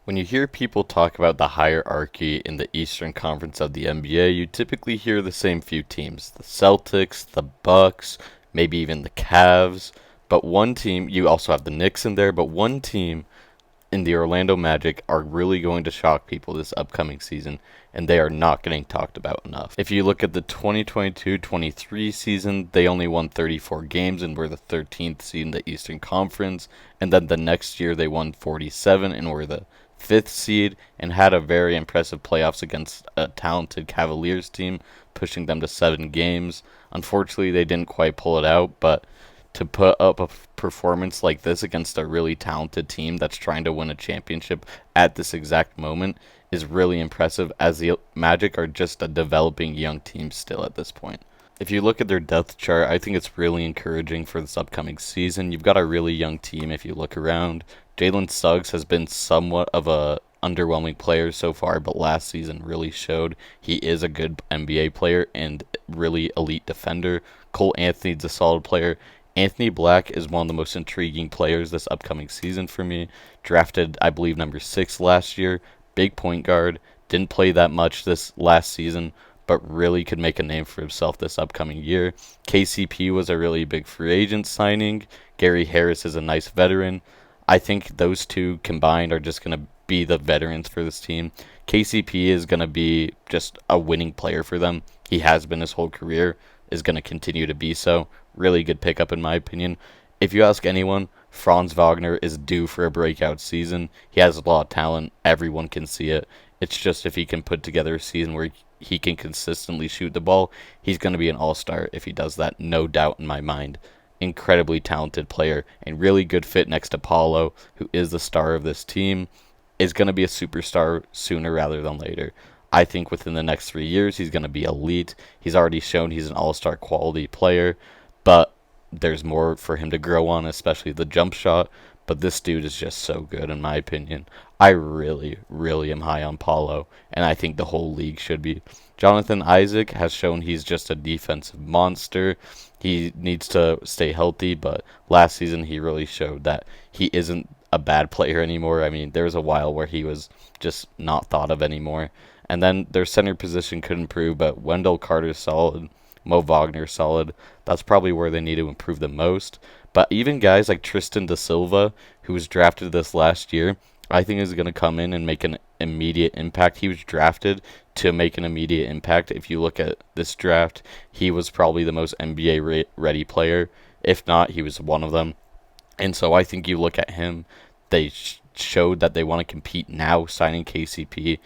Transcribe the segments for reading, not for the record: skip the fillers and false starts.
When you hear people talk about the hierarchy in the Eastern Conference of the NBA, you typically hear the same few teams: the Celtics, the Bucks, maybe even the Cavs. But one team, you also have the Knicks in there, but one team in the Orlando Magic are really going to shock people this upcoming season, and they are not getting talked about enough. If you look at the 2022-23 season, they only won 34 games and were the 13th seed in the Eastern Conference, and then the next year they won 47 and were the 5th seed and had a very impressive playoffs against a talented Cavaliers team, pushing them to 7 games. Unfortunately, they didn't quite pull it out, but to put up a performance like this against a really talented team that's trying to win a championship at this exact moment is really impressive, as the Magic are just a developing young team still at this point. If you look at their depth chart, I think it's really encouraging for this upcoming season. You've got a really young team if you look around. Jalen Suggs has been somewhat of a underwhelming player so far, but last season really showed he is a good NBA player and really elite defender. Cole Anthony's a solid player. Anthony Black is one of the most intriguing players this upcoming season for me. Drafted, I believe, number 6 last year. Big point guard. Didn't play that much this last season, but really could make a name for himself this upcoming year. KCP was a really big free agent signing. Gary Harris is a nice veteran. I think those two combined are just going to be the veterans for this team. KCP is going to be just a winning player for them. He has been his whole career, is going to continue to be so. Really good pickup in my opinion. If you ask anyone, Franz Wagner is due for a breakout season. He has a lot of talent. Everyone can see it. It's just if he can put together a season where he can consistently shoot the ball, he's going to be an all-star if he does that, no doubt in my mind. Incredibly talented player and really good fit next to Paulo, who is the star of this team, is going to be a superstar sooner rather than later. I think within the next 3 years, he's going to be elite. He's already shown he's an all-star quality player, but there's more for him to grow on, especially the jump shot. But this dude is just so good, in my opinion. I really, really am high on Paulo, and I think the whole league should be. Jonathan Isaac has shown he's just a defensive monster. He needs to stay healthy, but last season he really showed that he isn't a bad player anymore. I mean, there was a while where he was just not thought of anymore. And then their center position could improve, but Wendell Carter's solid. Mo Wagner's solid. That's probably where they need to improve the most. But even guys like Tristan da Silva, who was drafted this last year, I think is going to come in and make an immediate impact. He was drafted to make an immediate impact. If you look at this draft, he was probably the most NBA ready player. If not, he was one of them. And so I think you look at him, they showed that they want to compete now, signing KCP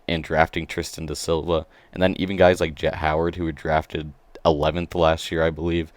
and drafting Tristan da Silva. And then even guys like Jet Howard, who were drafted 11th last year, I believe,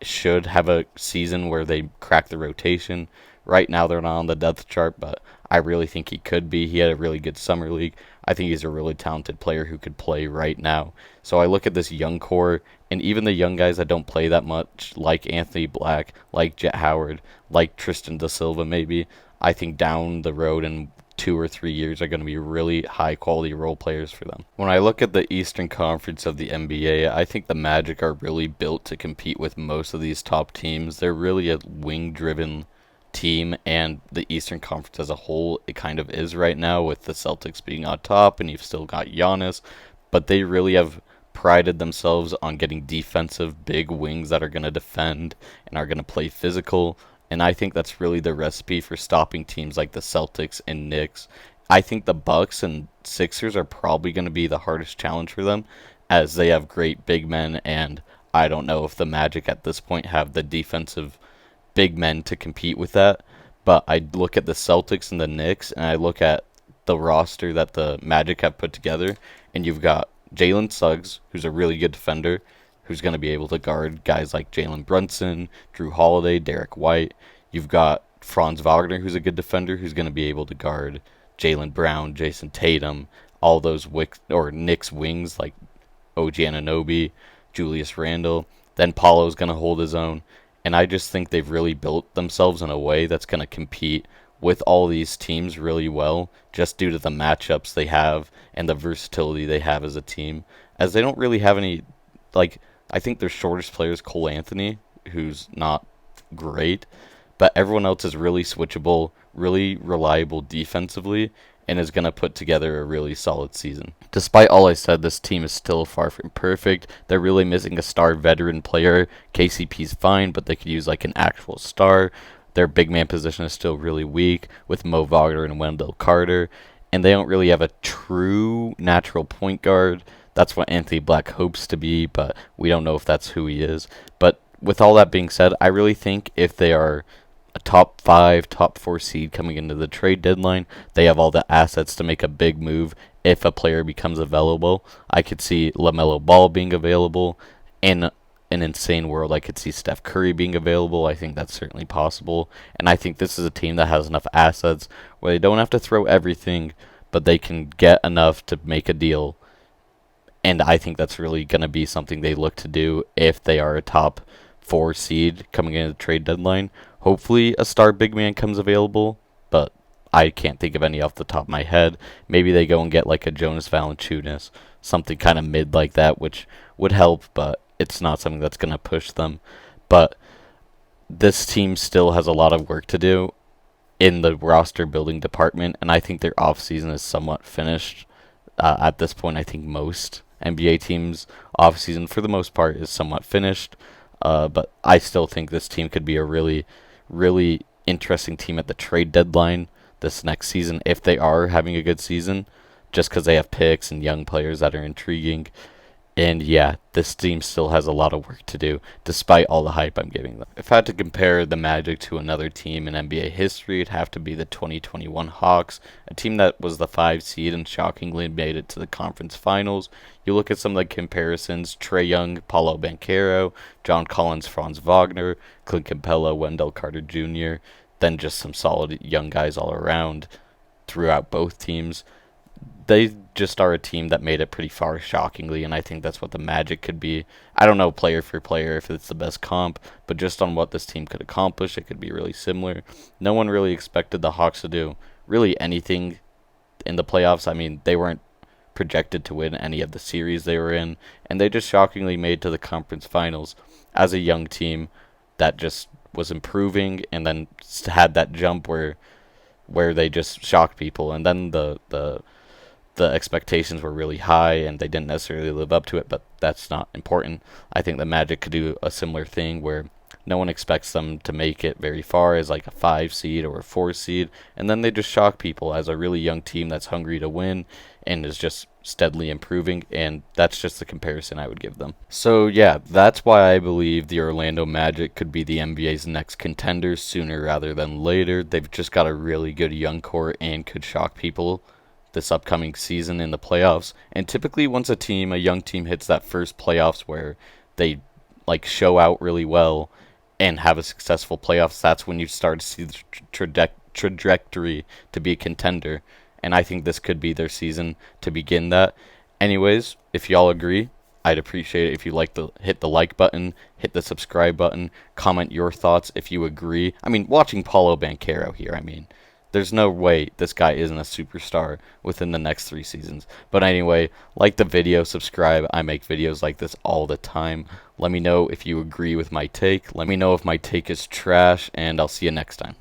should have a season where they crack the rotation. Right now, they're not on the depth chart, but I really think he could be. He had a really good summer league. I think he's a really talented player who could play right now. So I look at this young core, and even the young guys that don't play that much, like Anthony Black, like Jet Howard, like Tristan da Silva maybe, I think down the road in 2 or 3 years are going to be really high quality role players for them. When I look at the Eastern Conference of the NBA, I think the Magic are really built to compete with most of these top teams. They're really a wing driven team, and the Eastern Conference as a whole, it kind of is right now, with the Celtics being on top and you've still got Giannis, but they really have prided themselves on getting defensive big wings that are going to defend and are going to play physical. And I think that's really the recipe for stopping teams like the Celtics and Knicks. I think the Bucks and Sixers are probably going to be the hardest challenge for them, as they have great big men, and I don't know if the Magic at this point have the defensive big men to compete with that. But I look at the Celtics and the Knicks, and I look at the roster that the Magic have put together, and you've got Jalen Suggs, who's a really good defender, who's going to be able to guard guys like Jalen Brunson, Drew Holiday, Derek White. You've got Franz Wagner, who's a good defender, who's going to be able to guard Jaylen Brown, Jason Tatum, all those Knicks wings like OG Anunoby, Julius Randle. Then Paulo's going to hold his own. And I just think they've really built themselves in a way that's going to compete with all these teams really well, just due to the matchups they have and the versatility they have as a team. As they don't really have any, like, I think their shortest player is Cole Anthony, who's not great, but everyone else is really switchable, really reliable defensively, and is going to put together a really solid season. Despite all I said, this team is still far from perfect. They're really missing a star veteran player. KCP's fine, but they could use like an actual star. Their big man position is still really weak with Mo Wagner and Wendell Carter, and they don't really have a true natural point guard. That's what Anthony Black hopes to be, but we don't know if that's who he is. But with all that being said, I really think if they are a top 5, top 4 seed coming into the trade deadline, they have all the assets to make a big move if a player becomes available. I could see LaMelo Ball being available. In an insane world, I could see Steph Curry being available. I think that's certainly possible. And I think this is a team that has enough assets where they don't have to throw everything, but they can get enough to make a deal. And I think that's really going to be something they look to do if they are a top 4 seed coming into the trade deadline. Hopefully a star big man comes available, but I can't think of any off the top of my head. Maybe they go and get like a Jonas Valanciunas, something kind of mid like that, which would help, but it's not something that's going to push them. But this team still has a lot of work to do in the roster building department, and I think their offseason is somewhat finished. At this point, I think most NBA teams' offseason, for the most part, is somewhat finished. But I still think this team could be a really, really interesting team at the trade deadline this next season if they are having a good season, just because they have picks and young players that are intriguing. And yeah, this team still has a lot of work to do, despite all the hype I'm giving them. If I had to compare the Magic to another team in NBA history, it'd have to be the 2021 Hawks, a team that was the 5 seed and shockingly made it to the conference finals. You look at some of the comparisons: Trae Young, Paulo Banchero, John Collins, Franz Wagner, Clint Capella, Wendell Carter Jr., then just some solid young guys all around throughout both teams. They just are a team that made it pretty far, shockingly, and I think that's what the Magic could be. I don't know player for player if it's the best comp, but just on what this team could accomplish, it could be really similar. No one really expected the Hawks to do really anything in the playoffs. I mean, they weren't projected to win any of the series they were in, and they just shockingly made to the conference finals as a young team that just was improving and then had that jump where they just shocked people, and then the expectations were really high and they didn't necessarily live up to it, but that's not important. I think the Magic could do a similar thing where no one expects them to make it very far as like a 5 seed or a 4 seed, and then they just shock people as a really young team that's hungry to win and is just steadily improving, and that's just the comparison I would give them. So yeah, that's why I believe the Orlando Magic could be the NBA's next contender sooner rather than later. They've just got a really good young core and could shock people this upcoming season in the playoffs. And typically once a young team hits that first playoffs where they like show out really well and have a successful playoffs, that's when you start to see the trajectory to be a contender. And I think this could be their season to begin that. Anyways, if y'all agree, I'd appreciate it if you hit the like button, hit the subscribe button, comment your thoughts if you agree. I mean, watching Paulo Banchero here, I mean, there's no way this guy isn't a superstar within the next 3 seasons. But anyway, like the video, subscribe. I make videos like this all the time. Let me know if you agree with my take. Let me know if my take is trash, and I'll see you next time.